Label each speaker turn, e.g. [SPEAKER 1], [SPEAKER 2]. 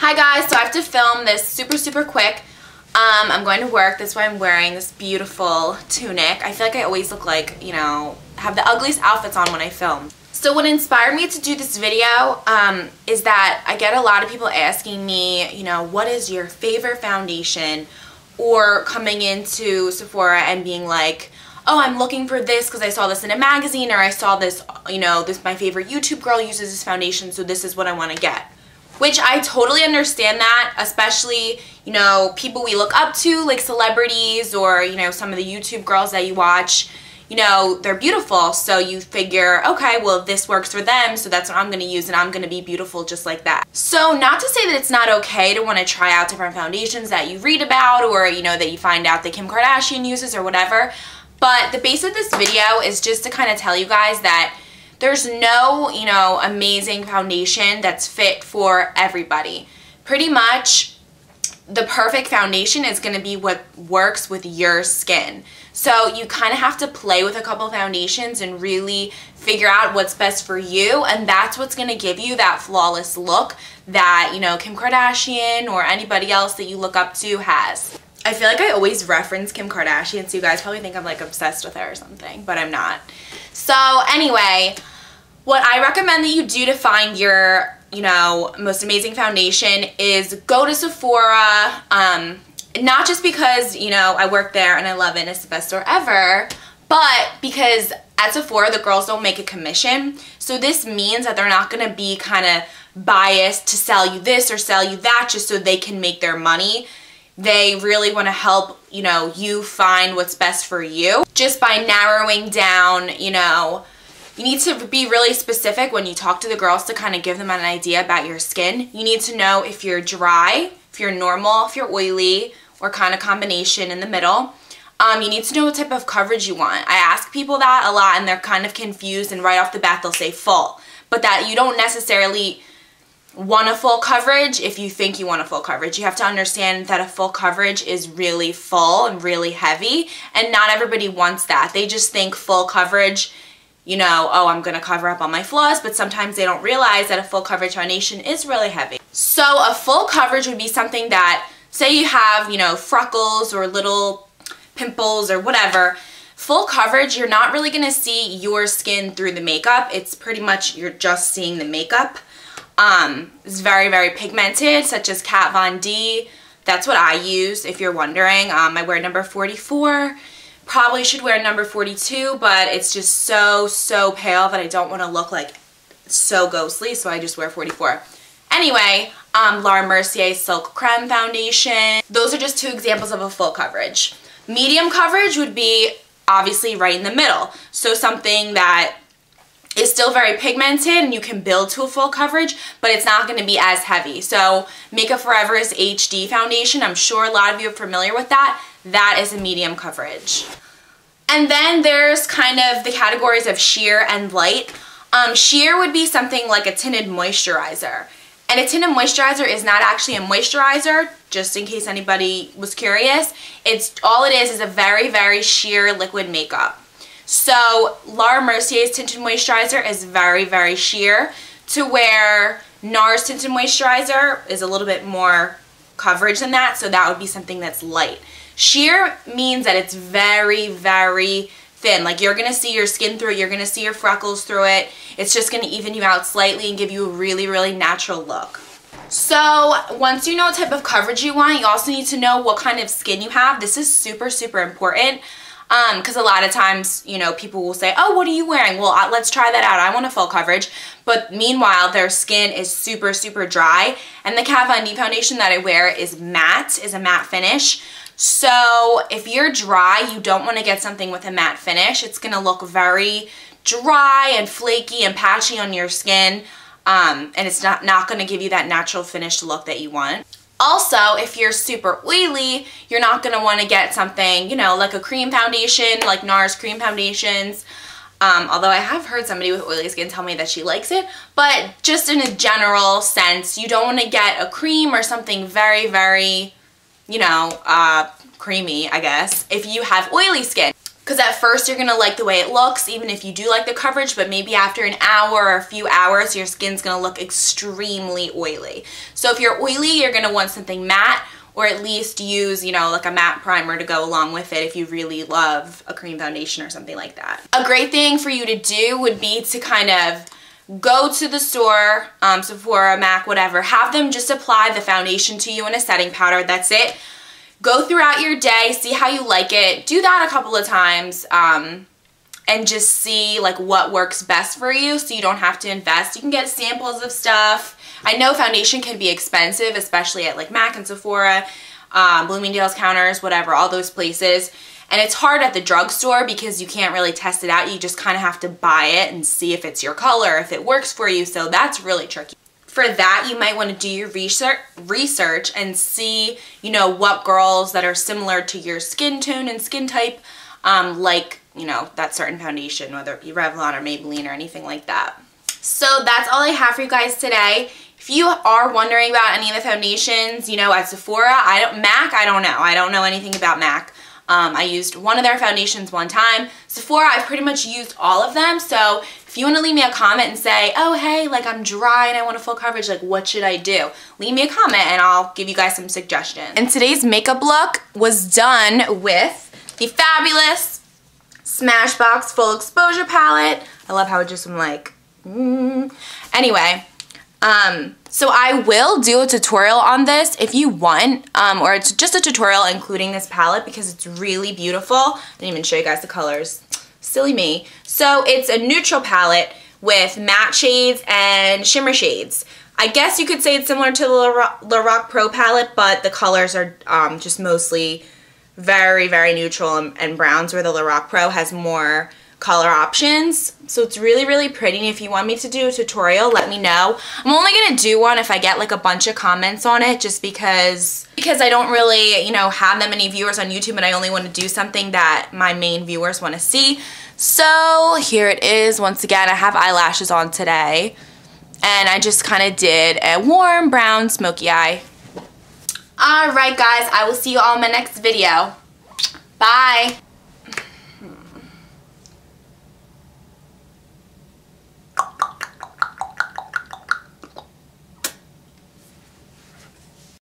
[SPEAKER 1] Hi guys, so I have to film this super quick. I'm going to work. That's why I'm wearing this beautiful tunic. I feel like I always look like, you know, have the ugliest outfits on when I film. So what inspired me to do this video is that I get a lot of people asking me, you know, what is your favorite foundation? Or coming into Sephora and being like, oh, I'm looking for this because I saw this in a magazine, or I saw this, you know, this my favorite YouTube girl uses this foundation, so this is what I want to get. Which I totally understand that, especially, you know, people we look up to, like celebrities or, you know, some of the YouTube girls that you watch, you know, they're beautiful. So you figure, okay, well, if this works for them, so that's what I'm going to use, and I'm going to be beautiful just like that. So not to say that it's not okay to want to try out different foundations that you read about, or, you know, that you find out that Kim Kardashian uses or whatever. But the base of this video is just to kind of tell you guys that there's no, you know, amazing foundation that's fit for everybody. Pretty much the perfect foundation is going to be what works with your skin. So you kind of have to play with a couple foundations and really figure out what's best for you, and that's what's going to give you that flawless look that, you know, Kim Kardashian or anybody else that you look up to has. I feel like I always reference Kim Kardashian, so you guys probably think I'm like obsessed with her or something, but I'm not. So anyway, what I recommend that you do to find your, you know, most amazing foundation is go to Sephora. Not just because, you know, I work there and I love it and it's the best store ever, but because at Sephora the girls don't make a commission. So this means that they're not going to be kind of biased to sell you this or sell you that just so they can make their money. They really want to help, you know, you find what's best for you. Just by narrowing down, you know, you need to be really specific when you talk to the girls to kind of give them an idea about your skin. You need to know if you're dry, if you're normal, if you're oily, or kind of combination in the middle. You need to know what type of coverage you want. I ask people that a lot and they're kind of confused, and right off the bat they'll say full. But that you don't necessarily want a full coverage if you think you want a full coverage. You have to understand that a full coverage is really full and really heavy, and not everybody wants that. They just think full coverage, you know, oh, I'm gonna cover up all my flaws, but sometimes they don't realize that a full coverage foundation is really heavy. So a full coverage would be something that, say you have, you know, freckles or little pimples or whatever. Full coverage, you're not really gonna see your skin through the makeup. It's pretty much, you're just seeing the makeup. It's very pigmented, such as Kat Von D. That's what I use, if you're wondering. I wear number 44. Probably should wear number 42, but it's just so pale that I don't want to look like so ghostly, so I just wear 44. Anyway, Laura Mercier Silk Creme Foundation. Those are just two examples of a full coverage. Medium coverage would be obviously right in the middle. So something that is still very pigmented and you can build to a full coverage, but it's not going to be as heavy. So Makeup Forever's HD foundation, I'm sure a lot of you are familiar with that. That is a medium coverage. And then there's kind of the categories of sheer and light. Sheer would be something like a tinted moisturizer. And a tinted moisturizer is not actually a moisturizer, just in case anybody was curious. All it is a very sheer liquid makeup. So Laura Mercier's tinted moisturizer is very sheer, to where NARS tinted moisturizer is a little bit more coverage than that, so that would be something that's light. Sheer means that it's very thin. Like, you're gonna see your skin through it, you're gonna see your freckles through it. It's just gonna even you out slightly and give you a really natural look. So once you know what type of coverage you want, you also need to know what kind of skin you have. This is super important. Because a lot of times, you know, people will say, oh, what are you wearing? Well, let's try that out. I want a full coverage. But meanwhile, their skin is super dry. And the Kat Von D foundation that I wear is a matte finish. So if you're dry, you don't want to get something with a matte finish. It's going to look very dry and flaky and patchy on your skin. And it's not going to give you that natural finished look that you want. Also, if you're super oily, you're not going to want to get something, you know, like a cream foundation, like NARS cream foundations. Although I have heard somebody with oily skin tell me that she likes it. But just in a general sense, you don't want to get a cream or something very, you know, creamy, I guess, if you have oily skin. Because at first you're going to like the way it looks, even if you do like the coverage, but maybe after an hour or a few hours, your skin's going to look extremely oily. So if you're oily, you're going to want something matte, or at least use, you know, like a matte primer to go along with it if you really love a cream foundation or something like that. A great thing for you to do would be to kind of go to the store, Sephora, MAC, whatever, have them just apply the foundation to you in a setting powder, that's it. Go throughout your day, see how you like it, do that a couple of times, and just see like what works best for you so you don't have to invest. You can get samples of stuff. I know foundation can be expensive, especially at like MAC and Sephora, Bloomingdale's counters, whatever, all those places. And it's hard at the drugstore because you can't really test it out. You just kind of have to buy it and see if it's your color, if it works for you. So that's really tricky. For that, you might want to do your research and see, you know, what girls that are similar to your skin tone and skin type like, you know, that certain foundation, whether it be Revlon or Maybelline or anything like that. So that's all I have for you guys today. If you are wondering about any of the foundations, you know, at Sephora, MAC, I don't know. I don't know anything about MAC. I used one of their foundations one time. Sephora, I've pretty much used all of them. So if you want to leave me a comment and say, oh, hey, like I'm dry and I want a full coverage, like what should I do? Leave me a comment and I'll give you guys some suggestions. And today's makeup look was done with the fabulous Smashbox Full Exposure Palette. I love how it just, I'm like, Anyway, so I will do a tutorial on this if you want, or it's just a tutorial including this palette because it's really beautiful. I didn't even show you guys the colors. Silly me. So it's a neutral palette with matte shades and shimmer shades. I guess you could say it's similar to the Lorac Pro palette, but the colors are just mostly very, very neutral and browns, where the Lorac Pro has more color options. So it's really, really pretty. And if you want me to do a tutorial, let me know. I'm only going to do one if I get like a bunch of comments on it, just because I don't really, you know, have that many viewers on YouTube, and I only want to do something that my main viewers want to see. So here it is. Once again, I have eyelashes on today, and I just kind of did a warm brown smoky eye. Alright guys, I will see you all in my next video. Bye!